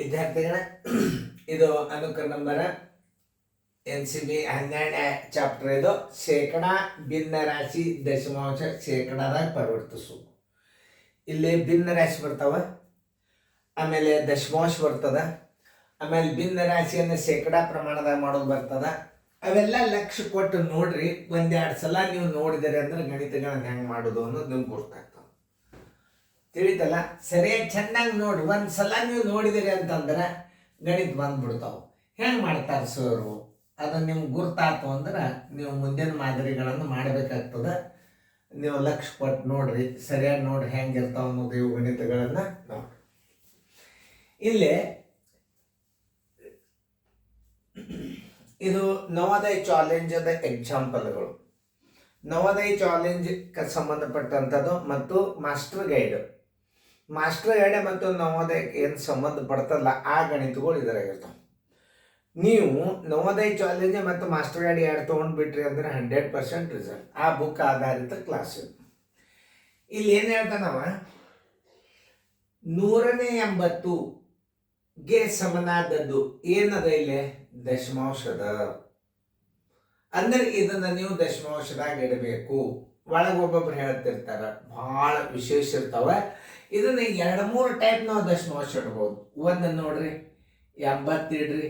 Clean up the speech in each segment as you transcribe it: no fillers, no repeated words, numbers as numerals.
ವಿದ್ಯಾರ್ಥಿಗಳ ಇದು ಅನುಕ್ರಮ ನಂಬರ NCB 12 ಚಾಪ್ಟರ್. ಇದು ಶೇಕಡ ಭಿನ್ನ ರಾಶಿ ದಶಮಾಂಶ ಶೇಕಡಾದಾಗ ಪರಿವರ್ತಿಸು. ಇಲ್ಲಿ ಭಿನ್ನ ರಾಶಿ ಬರ್ತಾವ, ಆಮೇಲೆ ದಶಮಾಂಶ ಬರ್ತದ, ಆಮೇಲೆ ಭಿನ್ನ ರಾಶಿಯನ್ನು ಶೇಕಡಾ ಪ್ರಮಾಣದಾಗ ಮಾಡೋದು ಬರ್ತದ. ಅವೆಲ್ಲ ಲಕ್ಷ್ಯ ಕೊಟ್ಟು ನೋಡ್ರಿ. ಒಂದೆರಡು ಸಲ ನೀವು ನೋಡಿದರೆ ಅಂದ್ರೆ ಗಣಿತಗಳನ್ನ ಹೆಂಗೆ ಮಾಡೋದು ಅನ್ನೋದು ನಿಮ್ಗೆ ಗೊತ್ತಾಗ್ತದೆ. ತಿಳಿತಲ್ಲ? ಸರಿಯಾಗಿ ಚೆನ್ನಾಗಿ ನೋಡಿ. ಒಂದು ಸಲ ನೀವು ನೋಡಿದಿರಿ ಅಂತಂದ್ರೆ ಗಣಿತ ಬಂದ್ಬಿಡ್ತಾವೆ. ಹೆಂಗೆ ಮಾಡ್ತಾರೆ ಸರು ಅದನ್ನು ನಿಮ್ಗೆ ಗುರ್ತಾತು ಅಂದ್ರೆ ನೀವು ಮುಂದಿನ ಮಾದರಿಗಳನ್ನು ಮಾಡಬೇಕಾಗ್ತದೆ. ನೀವು ಲಕ್ಷ್ಯ ಕೊಟ್ಟು ನೋಡ್ರಿ, ಸರಿಯಾಗಿ ನೋಡ್ರಿ ಹೆಂಗಿರ್ತಾವ ಅನ್ನೋದು ಇವು ಗಣಿತಗಳನ್ನು ನೋಡ್ರಿ. ಇಲ್ಲಿ ಇದು ನವೋದಯ ಚಾಲೆಂಜದ ಎಕ್ಸಾಂಪಲ್ಗಳು. ನವೋದಯ ಚಾಲೆಂಜ್ ಸಂಬಂಧಪಟ್ಟಂಥದ್ದು ಮತ್ತು ಮಾಸ್ಟರ್ ಗೈಡ್ ಮತ್ತು ನವೋದಯಕ್ಕೆ ಏನು ಸಂಬಂಧಪಡ್ತಲ್ಲ ಆ ಗಣಿತಗಳು ಇದರಾಗಿರ್ತಾವೆ. ನೀವು ನವೋದಯ ಚಾಲೆಂಜ್ ಮತ್ತು ಮಾಸ್ಟರ್ ಗೈಡ್ ಎರಡು ತೊಗೊಂಡ್ಬಿಟ್ರಿ ಅಂದ್ರೆ 100% ರಿಸಲ್ಟ್. ಆ ಬುಕ್ ಆಧಾರಿತ ಕ್ಲಾಸ್. ಇಲ್ಲಿ ಏನು ಹೇಳ್ತಾನವ, 180ಗೆ ಸಮನಾದದ್ದು ಏನದ ಇಲ್ಲಿ ದಶಮಾಂಶದ. ಅಂದ್ರೆ ಇದನ್ನ ನೀವು ದಶಮಾಂಶದಾಗ ಇಡಬೇಕು. ಒಳಗೊಬ್ಬೊಬ್ರು ಹೇಳ್ತಿರ್ತಾರ, ಬಹಳ ವಿಶೇಷ ಇರ್ತಾವ. ಇದನ್ನ 2-3 ಟೈಪ್ ನಾವು ದಶಮಾಂಶ ಇಡ್ಬೋದು. ಒಂದು ನೋಡ್ರಿ 80 ಇಡ್ರಿ,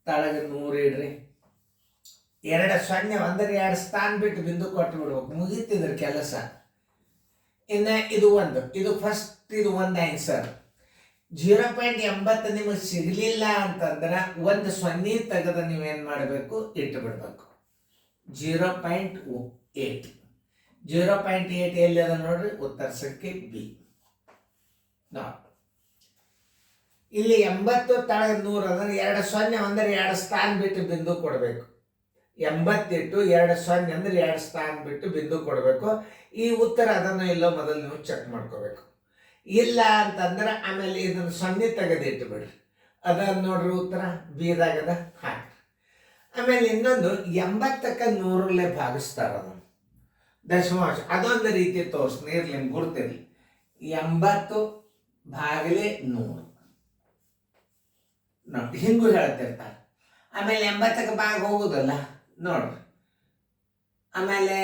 ತಳಗ 100 ಇಡ್ರಿ, 2 0 ಅಂದ್ರೆ 2 ಸ್ಥಾನ ಬಿಟ್ಟು ಬಿಂದು ಕೊಟ್ಟು ಬಿಡ್ಬೇಕು, ಮುಗೀತಿದ್ರ ಕೆಲಸ. ಇನ್ನು ಇದು ಫಸ್ಟ್, ಇದು ಒಂದು ಆನ್ಸರ್. 0.80 ನಿಮಗೆ ಸಿಗಲಿಲ್ಲ ಅಂತಂದ್ರೆ 1 0 ತೆಗೆದ ನೀವೇನು ಮಾಡಬೇಕು, ಇಟ್ಟು ಬಿಡ್ಬೇಕು. 0.8 ಎಲ್ಲಿ ಅದ ನೋಡ್ರಿ, ಉತ್ತರ ಸಂಖ್ಯೆ ಬಿ. ಇಲ್ಲಿ 80 ತಳಗ 100 ಅಂದ್ರೆ 2 0 ಅಂದ್ರೆ 2 ಸ್ಥಾನ ಬಿಟ್ಟು ಬಿಂದು ಕೊಡಬೇಕು. 80 ಇಟ್ಟು 2 0 ಅಂದ್ರೆ 2 ಸ್ಥಾನ ಬಿಟ್ಟು ಬಿಂದು ಕೊಡಬೇಕು. ಈ ಉತ್ತರ ಅದನ್ನು ಇಲ್ಲೋ ಮೊದಲು ನೀವು ಚೆಕ್ ಮಾಡ್ಕೋಬೇಕು. ಇಲ್ಲ ಅಂತಂದ್ರೆ ಆಮೇಲೆ ಇದನ್ನು 0 ತೆಗೆದು ಇಟ್ಟು ಬಿಡ್ರಿ. ಅದನ್ನು ನೋಡ್ರಿ ಉತ್ತರ ಬಿದಾಗದ ಹಾಕಿ. ಆಮೇಲೆ ಇನ್ನೊಂದು 80ಕ್ಕೆ 100 ಭಾಗಿಸ್ತಾರ ದಶಮಾಂಶ. ಅದೊಂದು ರೀತಿ ತೋರಿಸ್ತೀನಿ, ಇರ್ಲಿ ನಿಮ್ಗೆ ಗುರ್ತಿರ್ಲಿ. 80 ಭಾಗಲೆ 100 ನೋಡಿ, ಹಿಂಗೂ ಹೇಳ್ತಿರ್ತಾರೆ. ಆಮೇಲೆ 80ಕ್ಕೆ ಭಾಗ ಹೋಗುದಲ್ಲ ನೋಡ್ರಿ. ಆಮೇಲೆ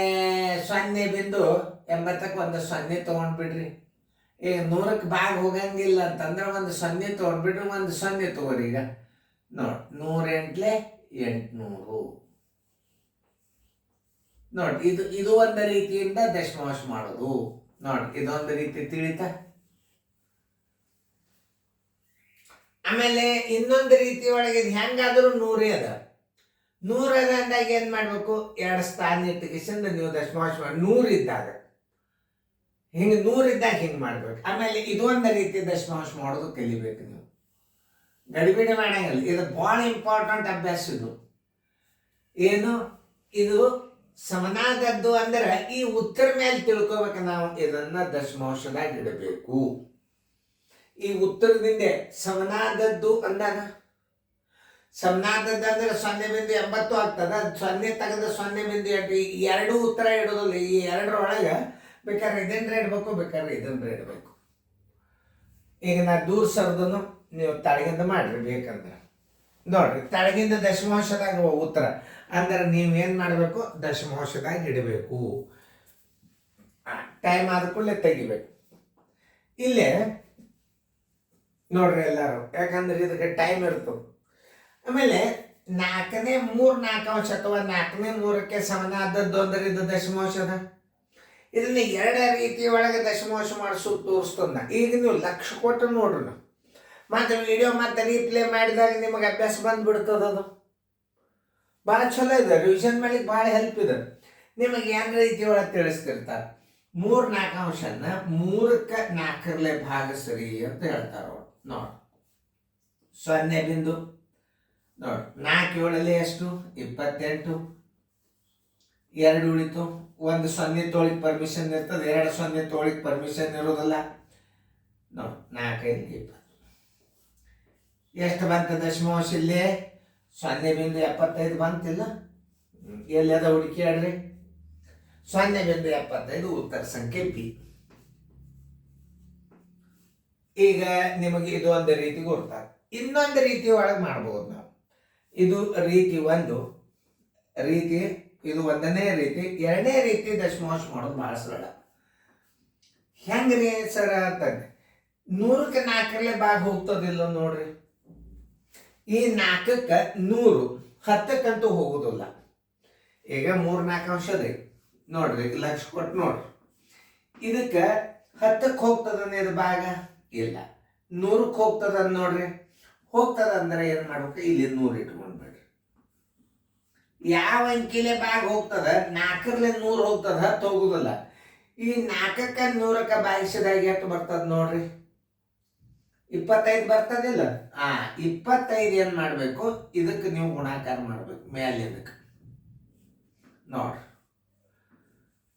0.80ಕ್ಕೆ 1 0 ತೊಗೊಂಡ್ಬಿಡ್ರಿ. ಈಗ 100ಕ್ಕೆ ಭಾಗ ಹೋಗಂಗಿಲ್ಲ ಅಂತಂದ್ರೆ 1 0 ತೊಗೊಂಡ್ಬಿಡ್ರಿ, 1 0 ತಗೋರಿ. ಈಗ ನೋಡಿ 100 800 ನೋಡಿ. ಇದು ಒಂದು ರೀತಿಯಿಂದ ದಶಮಾಂಶ ಮಾಡೋದು ನೋಡಿ. ಇದೊಂದು ರೀತಿ ತಿಳಿತ. ಆಮೇಲೆ ಇನ್ನೊಂದು ರೀತಿ ಒಳಗೆ ಇದು ಹೆಂಗಾದ್ರೂ 100 ಅದ. 100 ಅದ ಅಂದಾಗ ಏನ್ ಮಾಡ್ಬೇಕು, 2 ಸ್ಥಾನ ಇಟ್ಟಕಿಸಿಂದ ನೀವು ದಶಮಾಂಶ ಮಾಡಿ 100 ಇದ್ದಾಗ ಹಿಂಗೆ 100 ಇದ್ದಾಗ ಹಿಂಗೆ ಮಾಡ್ಬೇಕು. ಆಮೇಲೆ ಇದೊಂದು ರೀತಿ ದಶಮಾಂಶ ಮಾಡೋದು ಕಲಿಬೇಕು ನೀವು. ಗಡಿಬಿಡಿ ಮಾಡಂಗಿಲ್ಲ. ಇದು ಭಾಳ ಇಂಪಾರ್ಟೆಂಟ್ ಅಭ್ಯಾಸ. ಏನು ಇದು ಸಮನಾದದ್ದು ಅಂದ್ರೆ ಈ ಉತ್ತರ ಮೇಲೆ ತಿಳ್ಕೊಬೇಕು ನಾವು. ಇದನ್ನ ದಶಮಾಂಶದಾಗ ಇಡಬೇಕು. ಈ ಉತ್ತರದಿಂದ ಸಮನಾದದ್ದು ಅಂದಾಗ, ಸಮನಾದದ್ದು ಅಂದ್ರೆ 0.80 ಆಗ್ತದ. 0 ತೆಗೆದ 0.8 ಎರಡು ಉತ್ತರ ಇಡೋದಿಲ್ಲ. ಈ ಎರಡರೊಳಗೆ ಬೇಕಾದ್ರೆ ಇದನ್ನ ಇಡಬೇಕು, ಬೇಕಾದ್ರೆ ಇದನ್ನ ಇಡಬೇಕು. ಈಗ ನಾ ದೂರ ಸರ್ದನು ನೀವು ತಳಗಿಂದ ಮಾಡ್ರಿ ಬೇಕಂದ್ರೆ ನೋಡ್ರಿ. ತಳಗಿಂದ ದಶಮಾಂಶದಾಗ ಉತ್ತರ ಅಂದ್ರೆ ನೀವೇನು ಮಾಡಬೇಕು, ದಶಮಾಂಶದಾಗ ಇಡಬೇಕು. ಟೈಮ್ ಆದ ಕೂಡಲೇ ತೆಗಿಬೇಕು. ಇಲ್ಲೇ ನೋಡ್ರಿ ಎಲ್ಲರೂ, ಯಾಕಂದ್ರೆ ಇದಕ್ಕೆ ಟೈಮ್ ಇರ್ತದೆ. ಆಮೇಲೆ 4ನೇ 3/4 ಅಥವಾ 4ನೇ 3ಕ್ಕೆ ಸಮನಾದದ್ದು ಅಂದ್ರೆ ಇದು ದಶಮಾಂಶದ. ಇದನ್ನ 2 ರೀತಿ ಒಳಗೆ ದಶಮಾಂಶ ಮಾಡಿಸು ತೋರಿಸ್ತದ. ಈಗ ನೀವು ಲಕ್ಷ್ಯ ಕೊಟ್ಟು ನೋಡ್ರಿ. ನಾವು ಮತ್ತೆ ವಿಡಿಯೋ ಮತ್ತೆ ರೀಪ್ಲೇ ಮಾಡಿದಾಗ ನಿಮಗೆ ಅಭ್ಯಾಸ ಬಂದ್ಬಿಡ್ತದ. ಅದು ಭಾಳ ಚಲೋ ಇದೆ. ರಿವಿಷನ್ ಮಾಡ್ಲಿಕ್ಕೆ ಭಾಳ ಹೆಲ್ಪ್ ಇದೆ. ನಿಮಗೆ ಏನು ರೀತಿ ಒಳಗೆ ತಿಳಿಸ್ತಿರ್ತಾರೆ. 3/4 3ಕ್ಕೆ 4 ಭಾಗಿಸ್ರಿ ಅಂತ ಹೇಳ್ತಾರೆ ಅವ್ರು. ನೋಡಿ 0 ಬಿಂದು ನೋಡಿ. 4 7 ಎಷ್ಟು 28. 2 ಉಳಿತು. 1 0 ತೋಳಿಗೆ ಪರ್ಮಿಷನ್ ಇರ್ತದೆ, 2 0 ತೋಳಿಗೆ ಪರ್ಮಿಷನ್ ಇರೋದಿಲ್ಲ. ನೋಡಿ 4 5 20 ಎಷ್ಟು ಬಂತ ದಶಮಾಂಶ ಇಲ್ಲಿ? 0.75 ಬಂತಿಲ್ಲ. ಎಲ್ಲಿ ಅದ ಹುಡುಕಿ ಆಡ್ರಿ. 0.75 ಉತ್ತರ ಸಂಖ್ಯೆ ಬಿ. ಈಗ ನಿಮಗೆ ಇದು ಒಂದು ರೀತಿ ಗುರ್ತ. ಇನ್ನೊಂದು ರೀತಿ ಒಳಗೆ ಮಾಡ್ಬೋದು ನಾವು. ಇದು ರೀತಿ ಒಂದು ರೀತಿ, ಇದು ಒಂದನೇ ರೀತಿ. ಎರಡನೇ ರೀತಿ ದಶಮಾಂಶ ಮಾಡೋದು ಭಾಳ ಸರಳ. ಹೆಂಗ್ರಿ ಸರ ಅಂತಂದ್ರೆ 100ಕ್ಕೆ 4 ಭಾಗ ಹೋಗ್ತದಿಲ್ಲ ನೋಡ್ರಿ. ಈ 4ಕ್ಕೆ 100, 10ಕ್ಕಂತೂ ಹೋಗುದಿಲ್ಲ. ಈಗ 3-4 ಅಂಶದ್ರಿ ನೋಡ್ರಿ, ಲಕ್ಷ ಕೊಟ್ಟು ನೋಡ್ರಿ. ಇದಕ್ಕೆ 10ಕ್ಕೆ ಹೋಗ್ತದನ್ನ ಇದು ಭಾಗ ಇಲ್ಲ, 100ಕ್ಕೆ ಹೋಗ್ತದ ನೋಡ್ರಿ. ಹೋಗ್ತದ ಅಂದ್ರೆ ಏನ್ ಮಾಡ್ಬೇಕು, ಇಲ್ಲಿ 100 ಇಟ್ಕೊಂಡ್ಬಿಡ್ರಿ. ಯಾವ ಅಂಕಿಲೆ ಭಾಗ ಹೋಗ್ತದ, 4ರಲ್ಲಿ 100 ಹೋಗ್ತದ, 10 ಹೋಗುದಿಲ್ಲ. ಈ 4ಕ್ಕೆ 100ಕ್ಕೆ ಭಾಗಿಸಿದಾಗ ಎಷ್ಟು ಬರ್ತದ ನೋಡ್ರಿ, 25 ಬರ್ತದಿಲ್ಲ. 25 ಏನ್ ಮಾಡ್ಬೇಕು, ಇದಕ್ಕೆ ನೀವು ಗುಣಾಕಾರ ಮಾಡ್ಬೇಕು ಮೇಲಿಂದಕ್ಕೆ ನೋಡ್ರಿ.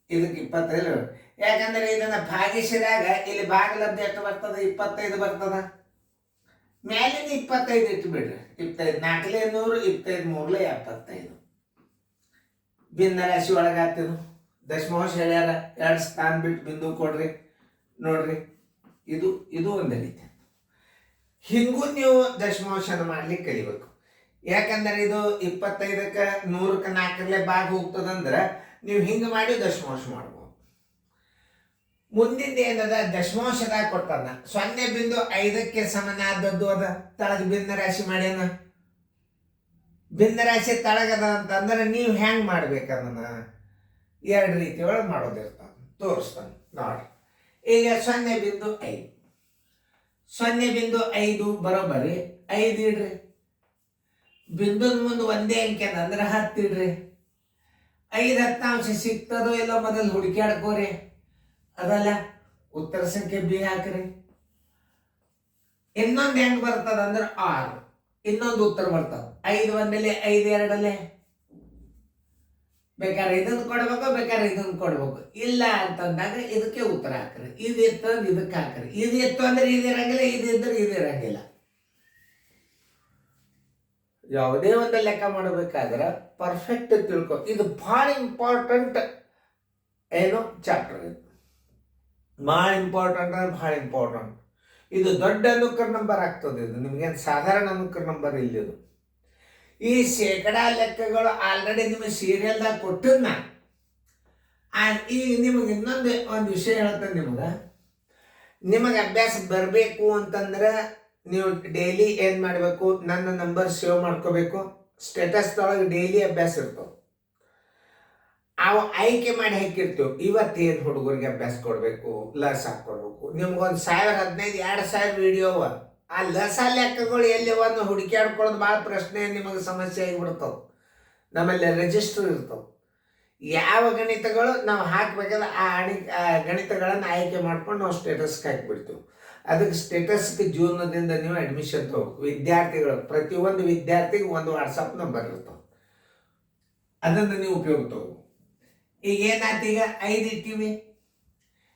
ಇದಕ್ಕೆ 25, ಯಾಕಂದ್ರೆ ಇದನ್ನ ಭಾಗಿಸಿದಾಗ ಇಲ್ಲಿ ಭಾಗಲಬ್ಧ ಎಷ್ಟು ಬರ್ತದ, 25 ಬರ್ತದ. ಮೇಲಿನ 25 ಇಟ್ಟು ಬಿಡ್ರಿ. 25 4ಲೆ 100, 25 3ಲೆ 75. ಭಿನ್ನ ರಾಶಿ ಒಳಗಾಗ್ತಿದ್ದು ದಶಮಾಂಶ ಹೇಳ್ಯಾರ, 2 ಸ್ಥಾನ ಬಿಟ್ಟು ಬಿಂದು ಕೊಡ್ರಿ ನೋಡ್ರಿ. ಇದು ಒಂದು ರೀತಿ. ಹಿಂಗೂ ನೀವು ದಶಮಾಂಶನ ಮಾಡ್ಲಿಕ್ಕೆ ಕಲಿಬೇಕು. ಯಾಕಂದ್ರೆ ಇದು 25ಕ್ಕೆ 100ಕ್ಕೆ 4ರಲ್ಲೇ ಭಾಗ ಹೋಗ್ತದಂದ್ರೆ ನೀವು ಹಿಂಗೆ ಮಾಡಿ ದಶಮಾಂಶ ಮಾಡ್ಬೋದು. ಮುಂದಿನ ಏನದ, ದಶಮಾಂಶದಾಗ ಕೊಟ್ಟಾನ 0.5ಕ್ಕೆ ಸಮನಾದದ್ದು ಅದ. ತಳಗ ಭಿನ್ನ ರಾಶಿ ಮಾಡ್ಯಾನ, ಭಿನ್ನ ರಾಶಿ ತಳಗದ ಅಂತಂದ್ರೆ ನೀವು ಹೆಂಗ್ ಮಾಡ್ಬೇಕನ್ನ 2 ರೀತಿ ಒಳಗೆ ಮಾಡೋದಿರ್ತಾನೆ, ತೋರಿಸ್ತಾನೆ ನೋಡ್ರಿ. ಈಗ 0.5, 0.5 ಬರೋಬ್ಬರಿ 5 ಇಡ್ರಿ. ಬಿಂದುದ ಮುಂದೆ ಒಂದೇ ಅಂಕೆ ಅಂದ್ರೆ 10 ಇಡ್ರಿ. 5 10 ಸಿಗ್ತದೋ ಇಲ್ಲ ಮೊದಲು ಹುಡುಕ್ಯಾಡ್ಕೋರಿ. ಅದಲ್ಲ, ಉತ್ತರ ಸಂಖ್ಯೆ ಬಿ ಹಾಕ್ರಿ. ಇನ್ನೊಂದು ಹೆಂಗ್ ಬರ್ತದ ಅಂದ್ರೆ 6, ಇನ್ನೊಂದು ಉತ್ತರ ಬರ್ತದ 5 1 5 2 ಬೇಕಾದ್ರೆ ಇದನ್ನು ಕೊಡ್ಬೇಕು, ಬೇಕಾದ್ರೆ ಇದನ್ನು ಕೊಡ್ಬೇಕು. ಇಲ್ಲ ಅಂತಂದಾಗ ಇದಕ್ಕೆ ಉತ್ತರ ಹಾಕ್ರಿ. ಇದು ಇತ್ತು ಅಂದ್ರೆ ಇದಕ್ಕೆ ಹಾಕ್ರಿ. ಇದು ಇತ್ತು ಅಂದ್ರೆ ಇದು ಇರಂಗಿಲ್ಲ, ಇದು ಇದ್ರೆ ಇದು ಇರಂಗಿಲ್ಲ. ಯಾವುದೇ ಒಂದು ಲೆಕ್ಕ ಮಾಡಬೇಕಾದ್ರೆ ಪರ್ಫೆಕ್ಟ್ ತಿಳ್ಕೊ. ಇದು ಭಾಳ ಇಂಪಾರ್ಟೆಂಟ್ ಏನು ಚಾಪ್ಟರ್. ಇದು ಭಾಳ ಇಂಪಾರ್ಟೆಂಟ್ ಅಂದ್ರೆ ಭಾಳ ಇಂಪಾರ್ಟೆಂಟ್. ಇದು ದೊಡ್ಡ ಅನುಕರ ನಂಬರ್ ಆಗ್ತದೆ. ಇದು ನಿಮ್ಗೇನು ಸಾಧಾರಣ ಅನುಕರ ನಂಬರ್ ಇಲ್ಲಿದು. ಈ ಶೇಕಡಾ ಲೆಕ್ಕಗಳು ಆಲ್ರೆಡಿ ನಿಮಗೆ ಸೀರಿಯಲ್ದಾಗ ಕೊಟ್ಟಿದ್ನ. ಈಗ ನಿಮಗೆ ಇನ್ನೊಂದು ಒಂದು ವಿಷಯ ಹೇಳ್ತೇನೆ. ನಿಮಗೆ ಅಭ್ಯಾಸ ಬರಬೇಕು ಅಂತಂದ್ರೆ ನೀವು ಡೈಲಿ ಏನು ಮಾಡಬೇಕು, ನನ್ನ ನಂಬರ್ ಸೇವ್ ಮಾಡ್ಕೋಬೇಕು. ಸ್ಟೇಟಸ್ದೊಳಗೆ ಡೈಲಿ ಅಭ್ಯಾಸ ಇರ್ತವೆ. ಅವು ಆಯ್ಕೆ ಮಾಡಿ ಹಾಕಿರ್ತೀವಿ. ಇವತ್ತೇನು ಹುಡುಗರಿಗೆ ಅಭ್ಯಾಸ ಕೊಡಬೇಕು, ಲಸ್ ಹಾಕ್ಕೊಡ್ಬೇಕು. ನಿಮ್ಗೊಂದು 1000 15 2000 ವಿಡಿಯೋ ಅವ. ಆ ಲಸ ಲೆಕ್ಕಗಳು ಎಲ್ಲಿ ಒಂದು ಹುಡುಕ್ಯಾಡ್ಕೊಳ್ಳೋದು ಭಾಳ ಪ್ರಶ್ನೆ, ನಿಮಗೆ ಸಮಸ್ಯೆ ಆಗಿಬಿಡ್ತಾವೆ. ನಮ್ಮಲ್ಲಿ ರಿಜಿಸ್ಟರ್ ಇರ್ತವೆ. ಯಾವ ಗಣಿತಗಳು ನಾವು ಹಾಕ್ಬೇಕಾದ್ರೆ ಆ ಗಣಿತಗಳನ್ನು ಆಯ್ಕೆ ಮಾಡ್ಕೊಂಡು ನಾವು ಸ್ಟೇಟಸ್ಗೆ ಹಾಕಿಬಿಡ್ತೀವಿ. ಅದಕ್ಕೆ ಸ್ಟೇಟಸ್ಗೆ ಜೂನದಿಂದ ನೀವು ಅಡ್ಮಿಷನ್ ತಗೋಬೇಕು. ವಿದ್ಯಾರ್ಥಿಗಳು, ಪ್ರತಿಯೊಂದು ವಿದ್ಯಾರ್ಥಿಗೆ ಒಂದು ವಾಟ್ಸಪ್ ನಂಬರ್ ಇರ್ತವೆ. ಅದನ್ನು ನೀವು ಉಪಯೋಗ ತಗೋ. ಈಗ ಏನಾಯ್ತು, ಈಗ 5 ಇಟ್ಟಿವಿ.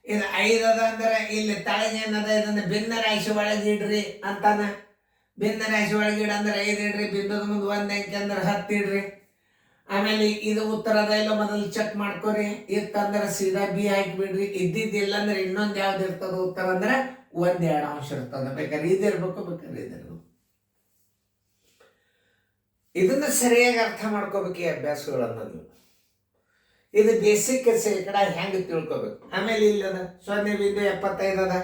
ಇದು 5 ಅದ ಅಂದ್ರೆ ಇಲ್ಲಿ ತಳಗೇನದ, ಇದನ್ನು ಭಿನ್ನ ರಾಶಿ ಒಳಗೆ ಇಡ್ರಿ ಅಂತಾನ. ಭಿನ್ನ ರಾಶಿ ಒಳಗೆ ಇಡಂದ್ರೆ 5 ಇಡ್ರಿ. ಬಿಂದುದ ಮುಂದೆ 1 ಅಂಕೆ ಅಂದ್ರೆ 10 ಇಡ್ರಿ. ಆಮೇಲೆ ಇದು ಉತ್ತರ ಅದ ಇಲ್ಲ ಮೊದಲು ಚೆಕ್ ಮಾಡ್ಕೊರಿ. ಇತ್ತಂದ್ರೆ ಸೀದಾ ಬಿ ಹಾಕಿಬಿಡ್ರಿ. ಇದ್ದಿದ್ದಿಲ್ಲ ಅಂದ್ರೆ ಇನ್ನೊಂದು ಯಾವ್ದು ಇರ್ತದ ಉತ್ತರ ಅಂದ್ರೆ 1-2 ಅಂಶ ಇರ್ತದೆ. ಬೇಕಾದ್ರೆ ಇದಿರ್ಬೇಕು, ಬೇಕಾದ್ರೆ ಇದಿರ್ಬೇಕು. ಇದನ್ನ ಸರಿಯಾಗಿ ಅರ್ಥ ಮಾಡ್ಕೋಬೇಕು ಈ ಅಭ್ಯಾಸಗಳನ್ನು ನೀವು. ಇದು ಬೇಸಿಕ್ ಶೇಕಡ ಹೆಂಗೆ ತಿಳ್ಕೊಬೇಕು. ಆಮೇಲೆ ಇಲ್ಲದ 0.75 ಅದ.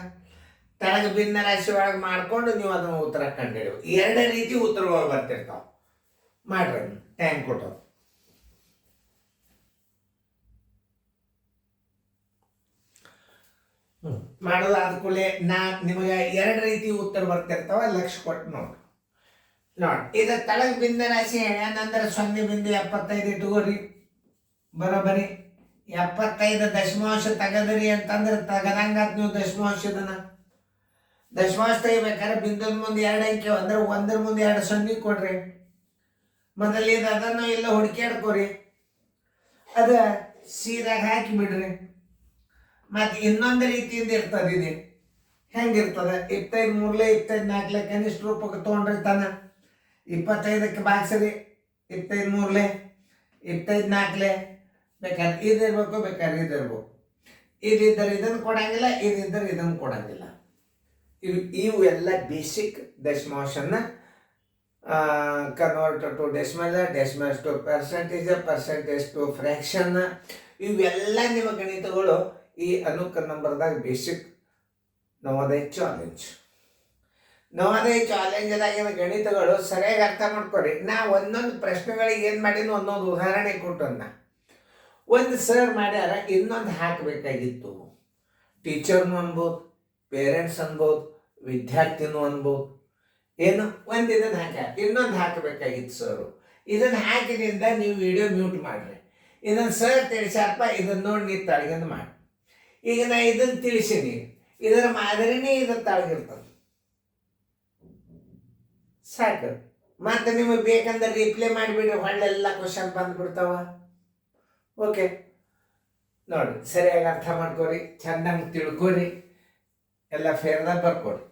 ತಳಗ ಭಿನ್ನ ರಾಶಿ ಒಳಗೆ ಮಾಡ್ಕೊಂಡು ನೀವು ಅದನ್ನು ಉತ್ತರ ಕಂಡುಹಿಡಿಯಬೇಕು. 2 ರೀತಿ ಉತ್ತರಗಳು ಬರ್ತಿರ್ತಾವ. ಮಾಡ್ರಿ, ಟೈಮ್ ಕೊಟ್ಟವು. ಮಾಡೋದು ಆದ ಕೂಡಲೇ ನಿಮಗೆ 2 ರೀತಿ ಉತ್ತರ ಬರ್ತಿರ್ತಾವ. ಲಕ್ಷ ಕೊಟ್ಟು ನೋಡಿ. ಇದು ತಳಗ ಭಿನ್ನ ರಾಶಿ ಏನಂದ್ರೆ 0.75 ಇಟ್ಕೋರಿ. ಬರೋಬರಿ 75 ದಶಮಾಂಶ ತಗದ್ರಿ ಅಂತಂದ್ರೆ ತಗದಂಗಾತ್. ನೀವು ದಶಮಾಂಶದನ ದಶಮಾಂಶ ತೆಗಿಬೇಕಾದ್ರೆ ಬಿಂದುದ ಮುಂದೆ 2 ಅಂಕೆ ಅಂದ್ರೆ 1ರ ಮುಂದೆ 2 0 ಕೊಡ್ರಿ. ಮೊದಲು ಇದು ಅದನ್ನು ಇಲ್ಲ ಹುಡುಕ್ಯಾಡ್ಕೋರಿ. ಅದ ಸೀದಾಗ ಹಾಕಿ ಬಿಡ್ರಿ. ಮತ್ತೆ ಇನ್ನೊಂದು ರೀತಿಯಿಂದ ಇರ್ತದೆ. ಇದು ಹೆಂಗಿರ್ತದೆ, 25 3 25 4 ಕನಿಷ್ಠ ರೂಪಕ್ಕೆ ತೊಗೊಂಡ್ರಿ ತಾನ. 25ಕ್ಕೆ ಭಾಗಿಸ್ರಿ. 25 3 25 4 ಬೇಕಾದ್ರೆ ಇದಿರ್ಬೇಕು, ಬೇಕಾದ್ರೆ ಇದಿರ್ಬೇಕು. ಇದಿದ್ದರೆ ಇದನ್ನು ಕೊಡಂಗಿಲ್ಲ, ಇದಿದ್ದರೆ ಇದನ್ನು ಕೊಡಂಗಿಲ್ಲ. ಇವು ಎಲ್ಲ ಬೇಸಿಕ್ ದಶಮಾಂಶನ convert to decimal to percentage to fraction, ಇವೆಲ್ಲ ನಿಮ್ಮ ಗಣಿತಗಳು ಈ ಅನುಕ್ರ ನಂಬರ್ದಾಗ ಬೇಸಿಕ್ ನವೋದಯ ಚಾಲೆಂಜ್ದಾಗಿನ ಗಣಿತಗಳು ಸರಿಯಾಗಿ ಅರ್ಥ ಮಾಡ್ಕೊರಿ. ನಾ ಒಂದೊಂದು ಪ್ರಶ್ನೆಗಳಿಗೆ ಏನು ಮಾಡೀನಿ ಒಂದೊಂದು ಉದಾಹರಣೆ ಕೊಟ್ಟನ್ನ. ಒಂದು ಸರ್ ಮಾಡ್ಯಾರ, ಇನ್ನೊಂದು ಹಾಕಬೇಕಾಗಿತ್ತು. ಟೀಚರ್ನು ಅನ್ಬೋದು, ಪೇರೆಂಟ್ಸ್ ಅನ್ಬೋದು, ವಿದ್ಯಾರ್ಥಿನೂ ಅನ್ಬೋದು. ಏನು ಒಂದು ಇದನ್ನು ಹಾಕ್ಯಾರ, ಇನ್ನೊಂದು ಹಾಕಬೇಕಾಗಿತ್ತು ಸರು. ಇದನ್ನು ಹಾಕಿದಿಂದ ನೀವು ವಿಡಿಯೋ ಮ್ಯೂಟ್ ಮಾಡಿರಿ. ಇದನ್ನು ಸರ್ ತಿಳಿಸ್ಯಾರಪ್ಪ, ಇದನ್ನು ನೋಡಿ ನೀವು ತಳಗಿಂದ ಮಾಡಿ. ಈಗ ನಾ ಇದನ್ನು ತಿಳಿಸೀನಿ, ಇದರ ಮಾದರಿನೇ ಇದ್ರ ತಳಗಿರ್ತದೆ ಸಾಕು. ಮತ್ತು ನಿಮಗೆ ಬೇಕಂದ್ರೆ ರಿಪ್ಲೈ ಮಾಡಿಬಿಡ್ರಿ, ಹೊಳ್ಳೆಲ್ಲ ಕ್ವಶನ್ ಬಂದುಬಿಡ್ತಾವ. ಓಕೆ ನೋಡಿ, ಸರಿಯಾಗಿ ಅರ್ಥ ಮಾಡ್ಕೊರಿ, ಚೆನ್ನಾಗಿ ತಿಳ್ಕೊರಿ, ಎಲ್ಲ ಫೇರ್ದಾಗ ಬರ್ಕೊಡಿ.